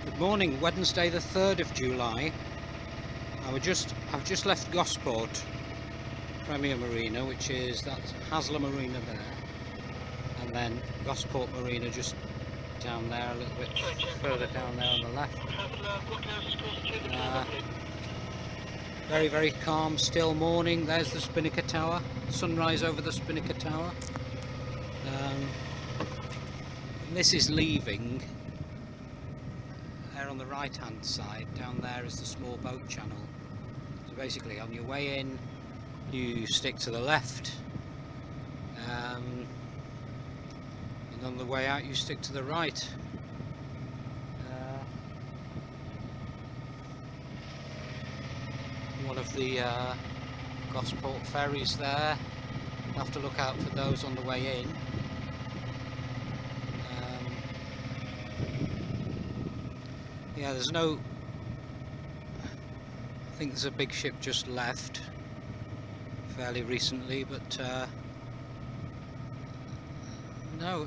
Good morning, Wednesday the 3rd of July. I've just left Gosport Premier Marina, which is that's Hasler Marina there, and then Gosport Marina just down there, a little bit further down there on the left. Very, very calm, still morning. There's the Spinnaker Tower, sunrise over the Spinnaker Tower. And this is leaving. There on the right hand side, down there is the small boat channel. So basically on your way in you stick to the left, and on the way out you stick to the right. One of the Gosport ferries there. You'll have to look out for those on the way in. Yeah, there's no... I think there's a big ship just left fairly recently, but no,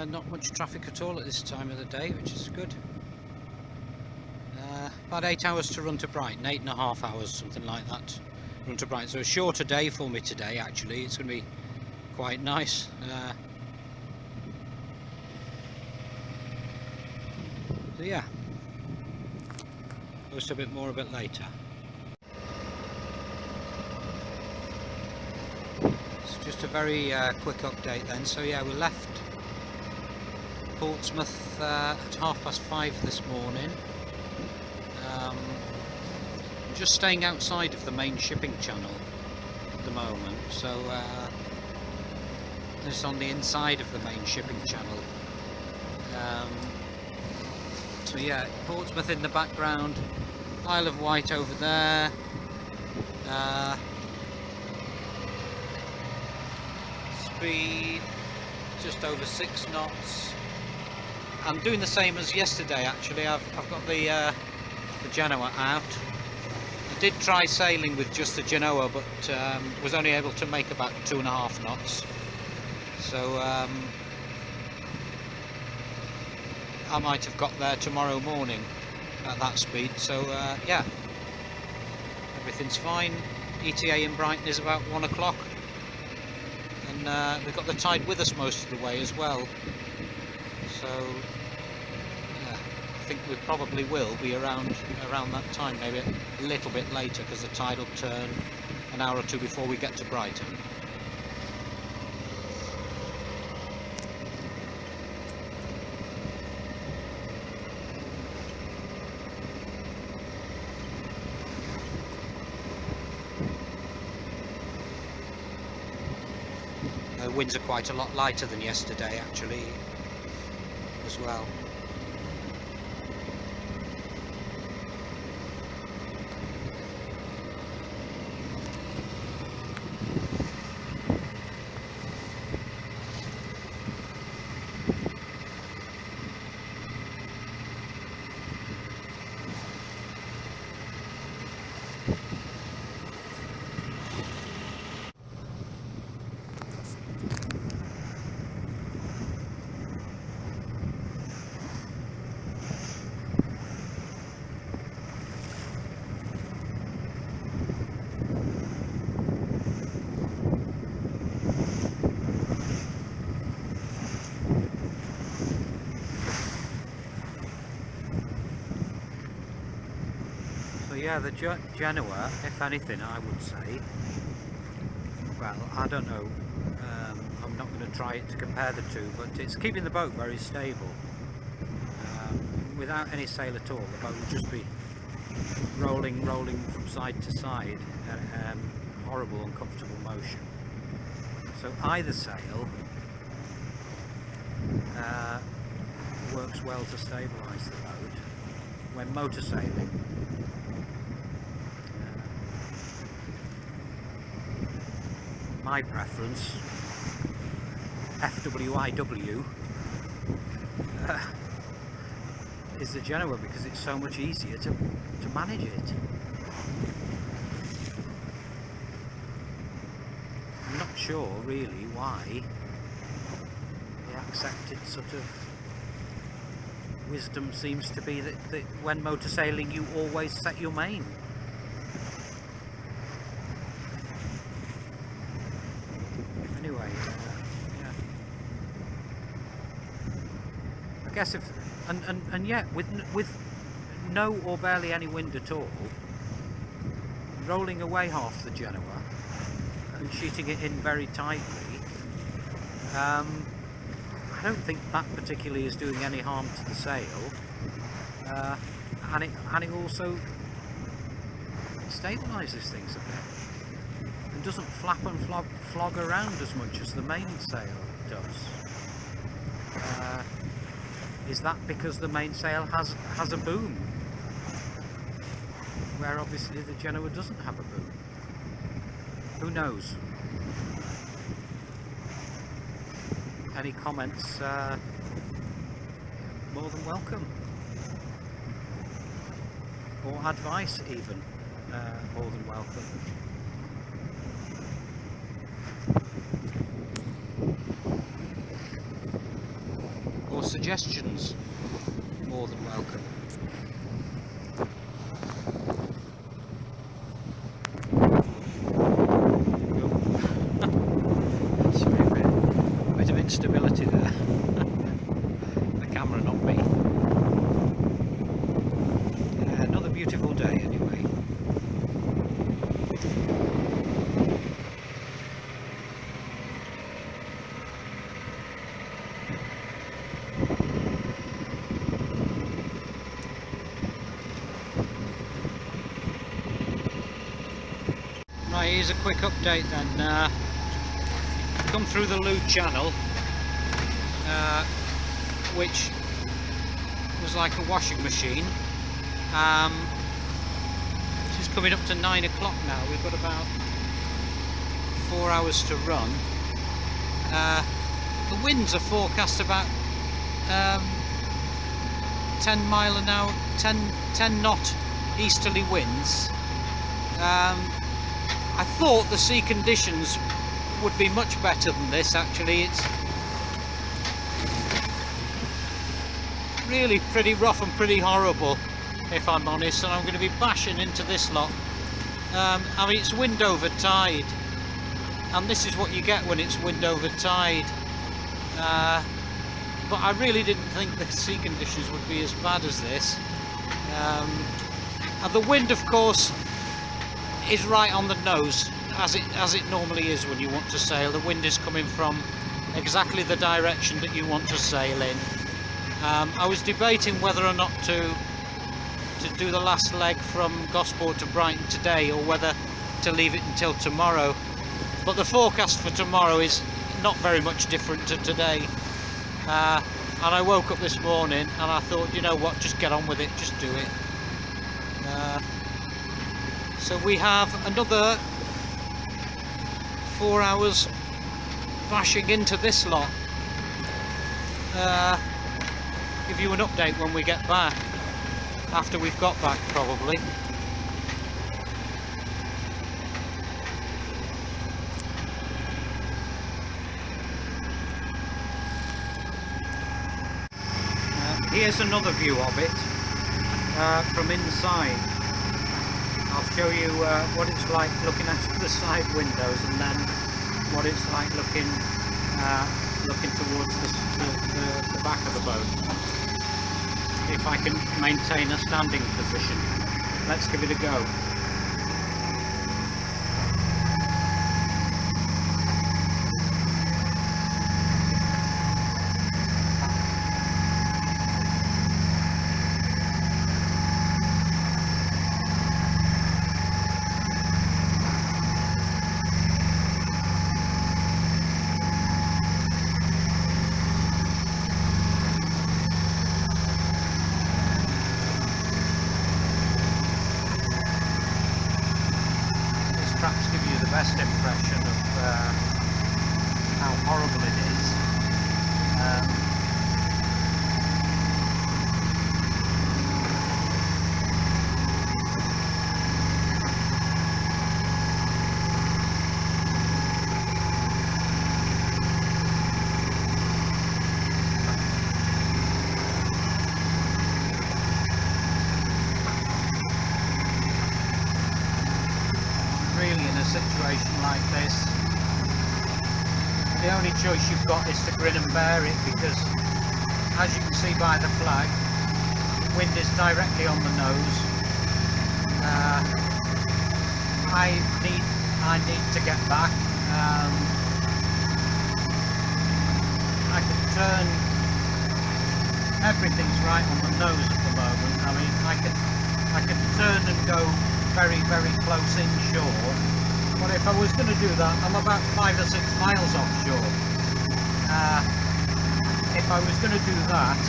not much traffic at all at this time of the day, which is good. About 8 hours to run to Brighton, 8.5 hours, something like that, run to Brighton. So a shorter day for me today, actually. It's going to be quite nice. So yeah, post a bit more a bit later. So just a very quick update then. So yeah, we left Portsmouth at 5:30 this morning. I'm just staying outside of the main shipping channel at the moment, so just on the inside of the main shipping channel. So yeah, Portsmouth in the background, Isle of Wight over there. Speed just over 6 knots. I'm doing the same as yesterday actually. I've got the Genoa out. I did try sailing with just the Genoa, but was only able to make about 2.5 knots. So I might have got there tomorrow morning at that speed. So yeah, everything's fine. ETA in Brighton is about 1 o'clock, and we've got the tide with us most of the way as well. So yeah, I think we probably will be around that time, maybe a little bit later, because the tide will turn an hour or two before we get to Brighton. The winds are quite a lot lighter than yesterday actually as well. Yeah, the Genoa, if anything, I would say, well, I don't know, I'm not going to try it to compare the two, but it's keeping the boat very stable. Without any sail at all, the boat would just be rolling from side to side, horrible, uncomfortable motion. So either sail works well to stabilise the boat when motor sailing. My preference, FWIW, is the Genoa, because it's so much easier to manage it. I'm not sure really why they accepted sort of wisdom seems to be that when motor sailing you always set your main. Anyway, yeah. I guess if and yet with no or barely any wind at all, rolling away half the Genoa and sheeting it in very tightly, I don't think that particularly is doing any harm to the sail, and it also stabilises things a bit and doesn't flap and flog around as much as the mainsail does. Is that because the mainsail has a boom, where obviously the Genoa doesn't have a boom? Who knows? Any comments, more than welcome, or advice even, more than welcome. Or suggestions, more than welcome. Sorry, a bit of instability there. The camera, not me. Another beautiful day anyway. Right, here's a quick update then. Come through the Loo channel, which was like a washing machine. It's coming up to 9 o'clock now. We've got about 4 hours to run. The winds are forecast about 10 mile an hour, 10 knot easterly winds. I thought the sea conditions would be much better than this. Actually, it's really pretty rough and pretty horrible, if I'm honest, and I'm going to be bashing into this lot. I mean, it's wind over tide, and this is what you get when it's wind over tide. But I really didn't think the sea conditions would be as bad as this. And the wind, of course, is right on the nose, as it normally is when you want to sail. The wind is coming from exactly the direction that you want to sail in. I was debating whether or not to do the last leg from Gosport to Brighton today, or whether to leave it until tomorrow. But the forecast for tomorrow is not very much different to today. And I woke up this morning and I thought, you know what, just get on with it, just do it. So we have another 4 hours bashing into this lot. Give you an update when we get back, after we've got back probably. Here's another view of it from inside. I'll show you what it's like looking at the side windows, and then what it's like looking towards the back of the boat. If I can maintain a standing position. Let's give it a go. Best impression of how horrible it is. situation like this, the only choice you've got is to grin and bear it, because as you can see by the flag, wind is directly on the nose. I need to get back. I could turn. Everything's right on the nose at the moment. I mean, I could turn and go very, very close inshore. But if I was going to do that, I'm about 5 or 6 miles offshore. If I was going to do that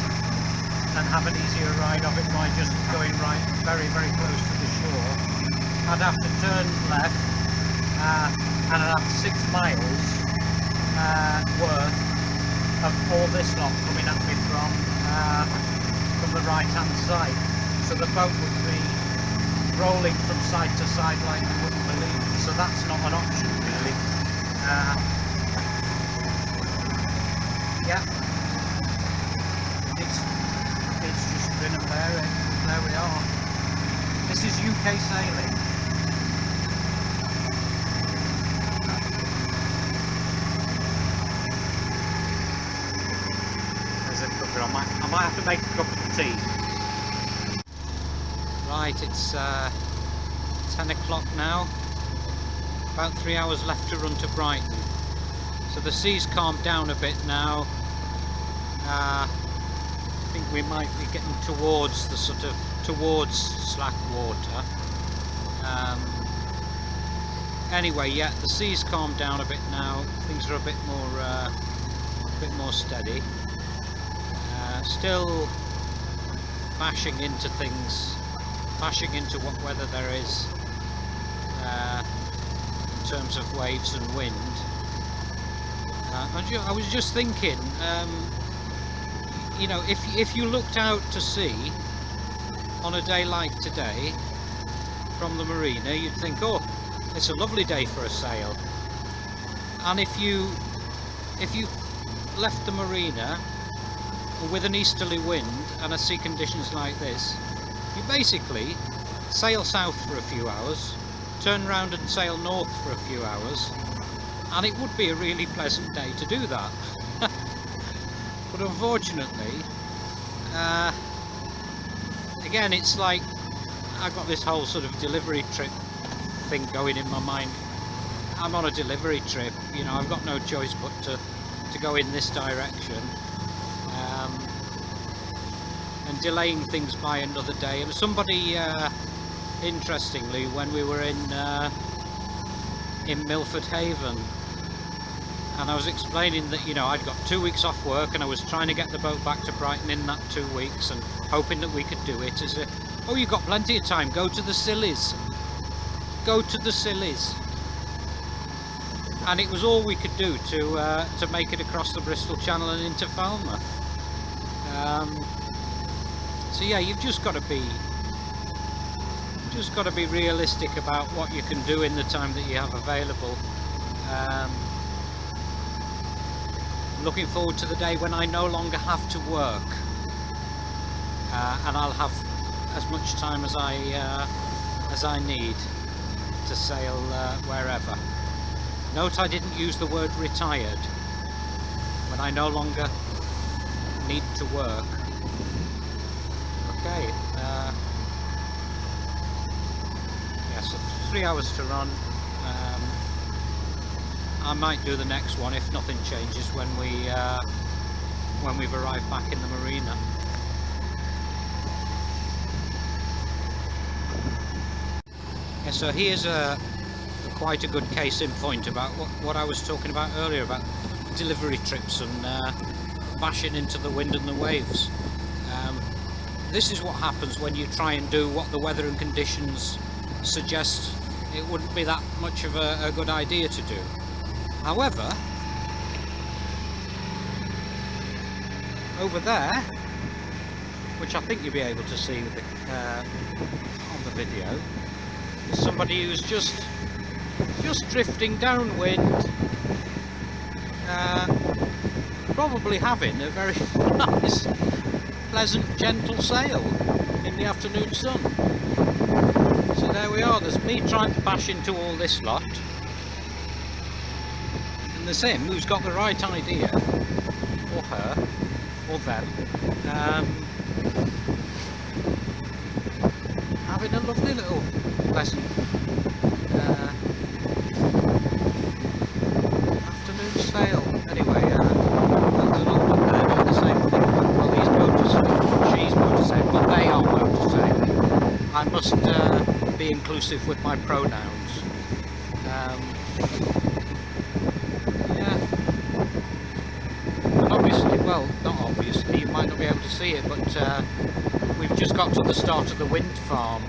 and have an easier ride of it by just going right very, very close to the shore, I'd have to turn left, and I'd have 6 miles worth of all this lot coming at me from the right hand side. So the boat would be rolling from side to side like you wouldn't believe. So that's not an option really. Yeah, it's just grin and bear it. There we are. This is UK sailing. There's a cooker. I might have to make a cup of tea. Right, it's 10 o'clock now. About 3 hours left to run to Brighton. So the sea's calmed down a bit now. I think we might be getting towards the towards slack water. Anyway, yeah, the sea's calmed down a bit now. Things are a bit more steady. Still bashing into things, bashing into what weather there is in terms of waves and wind. I was just thinking, you know, if you looked out to sea on a day like today from the marina, you'd think, oh, it's a lovely day for a sail. And if you left the marina with an easterly wind and a sea conditions like this, you basically sail south for a few hours, turn round and sail north for a few hours, and it would be a really pleasant day to do that. But unfortunately, again, it's like I've got this whole sort of delivery trip thing going in my mind. I'm on a delivery trip, you know, I've got no choice but to go in this direction, and delaying things by another day. And somebody, interestingly, when we were in Milford Haven, and I was explaining that, you know, I'd got 2 weeks off work and I was trying to get the boat back to Brighton in that 2 weeks and hoping that we could do it. As a, oh, you've got plenty of time, go to the Scillies, go to the Scillies. And it was all we could do to make it across the Bristol Channel and into Falmouth. So yeah, you've just got to be realistic about what you can do in the time that you have available. Looking forward to the day when I no longer have to work, and I'll have as much time as I need to sail wherever. Note I didn't use the word retired. When I no longer need to work. Okay. Yeah, so 3 hours to run. I might do the next one if nothing changes when we've arrived back in the marina. Yeah, so here's quite a good case in point about what I was talking about earlier about delivery trips and bashing into the wind and the waves. This is what happens when you try and do what the weather and conditions suggest it wouldn't be that much of a good idea to do. However, over there, which I think you'll be able to see with on the video, is somebody who's just drifting downwind, probably having a very nice, pleasant, gentle sail in the afternoon sun. So there we are, there's me trying to bash into all this lot, and there's him who's got the right idea, or her, or them, having a lovely little pleasant afternoon sail. Anyway, there's another one there doing the same thing. Well, he's motorsailing, she's motorsailing, but they are motorsailing. I must be inclusive with my pronouns. Yeah. And obviously, well, not obviously, you might not be able to see it, but we've just got to the start of the wind farm.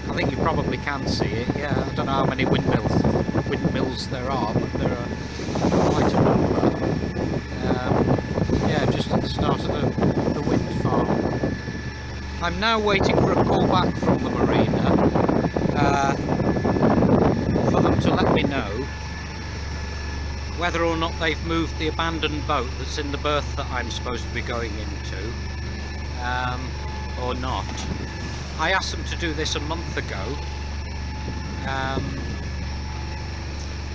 I think you probably can see it, yeah. I don't know how many windmills there are, but there are quite a number. Yeah, just at the start of the wind farm. I'm now waiting for a call back from the marina for them to let me know whether or not they've moved the abandoned boat that's in the berth that I'm supposed to be going into, or not. I asked them to do this a month ago.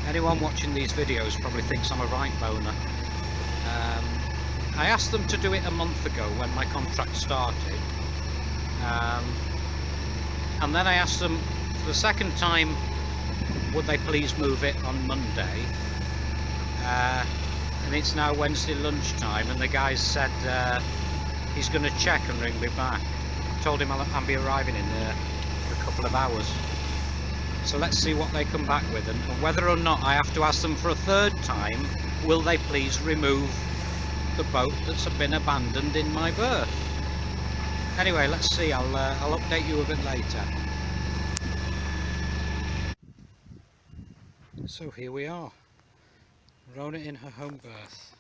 Anyone watching these videos probably thinks I'm a right boner. I asked them to do it a month ago when my contract started, and then I asked them for the second time would they please move it on Monday, and it's now Wednesday lunchtime, and the guy said he's going to check and ring me back. Told him I'll be arriving in there for a couple of hours, so let's see what they come back with, and whether or not I have to ask them for a third time, will they please remove the boat that's been abandoned in my berth. Anyway, let's see. I'll update you a bit later. So here we are, Rona in her home berth,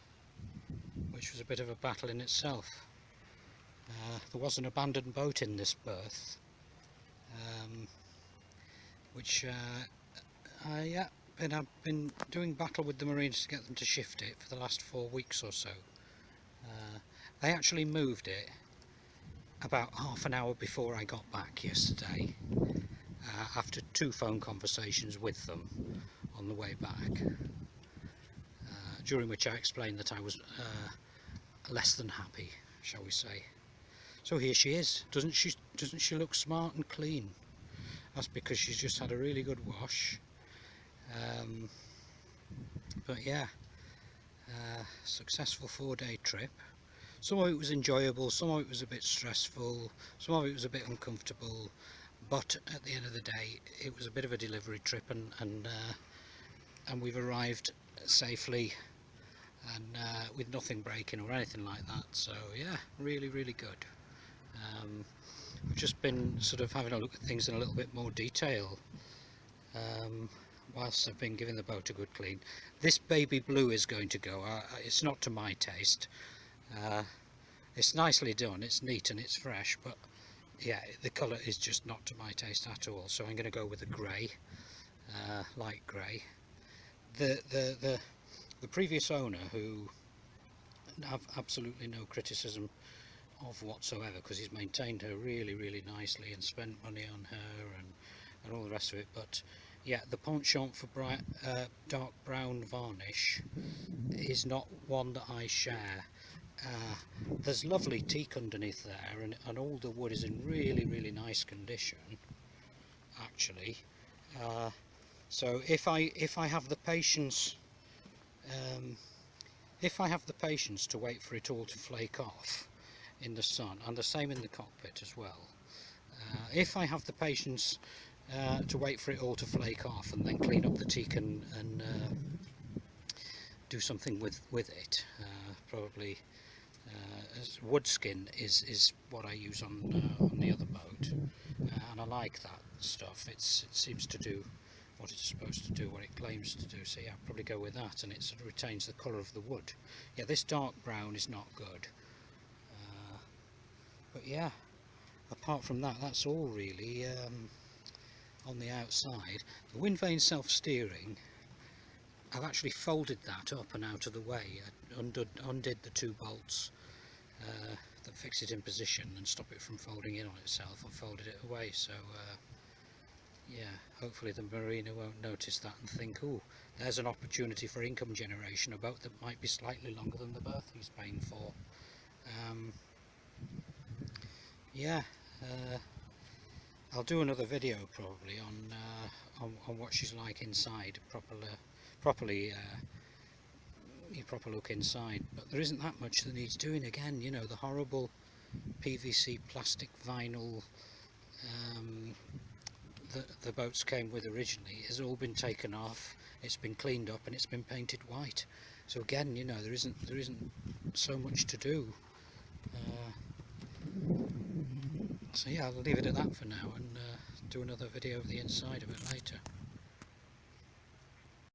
which was a bit of a battle in itself. There was an abandoned boat in this berth, which I've been doing battle with the Marines to get them to shift it for the last 4 weeks or so. They actually moved it about half an hour before I got back yesterday, after 2 phone conversations with them on the way back, during which I explained that I was less than happy, shall we say. So here she is. Doesn't she look smart and clean? That's because she's just had a really good wash. But yeah, successful 4-day trip. Some of it was enjoyable, some of it was a bit stressful, some of it was a bit uncomfortable, but at the end of the day it was a bit of a delivery trip, and we've arrived safely and with nothing breaking or anything like that. So yeah, really good. I've just been sort of having a look at things in a little bit more detail whilst I've been giving the boat a good clean. This baby blue is going to go. It's not to my taste. It's nicely done, it's neat and it's fresh, but yeah, the colour is just not to my taste at all. So I'm going to go with a grey, light grey. The previous owner, who have absolutely no criticism of whatsoever, because he's maintained her really nicely and spent money on her and all the rest of it, but yeah, the penchant for dark brown varnish is not one that I share. There's lovely teak underneath there, and all the wood is in really nice condition actually. So if I have the patience to wait for it all to flake off in the sun, and the same in the cockpit as well, if I have the patience to wait for it all to flake off and then clean up the teak and do something with it, probably as wood skin is what I use on the other boat, and I like that stuff. It seems to do what it's supposed to do, what it claims to do, so yeah, I'll probably go with that, and it sort of retains the colour of the wood. Yeah, this dark brown is not good, but yeah, apart from that, that's all really on the outside. The wind vane self-steering, I've actually folded that up and out of the way. I undid the 2 bolts that fix it in position and stop it from folding in on itself. I've folded it away, so yeah, hopefully the marina won't notice that and think, oh, there's an opportunity for income generation, a boat that might be slightly longer than the berth he's paying for. Yeah, I'll do another video probably on what she's like inside, proper look inside, but there isn't that much that needs doing. Again, you know, the horrible PVC plastic vinyl that the boats came with originally has all been taken off, it's been cleaned up and it's been painted white. So again, you know, there isn't so much to do. So yeah, I'll leave it at that for now and do another video of the inside of it later.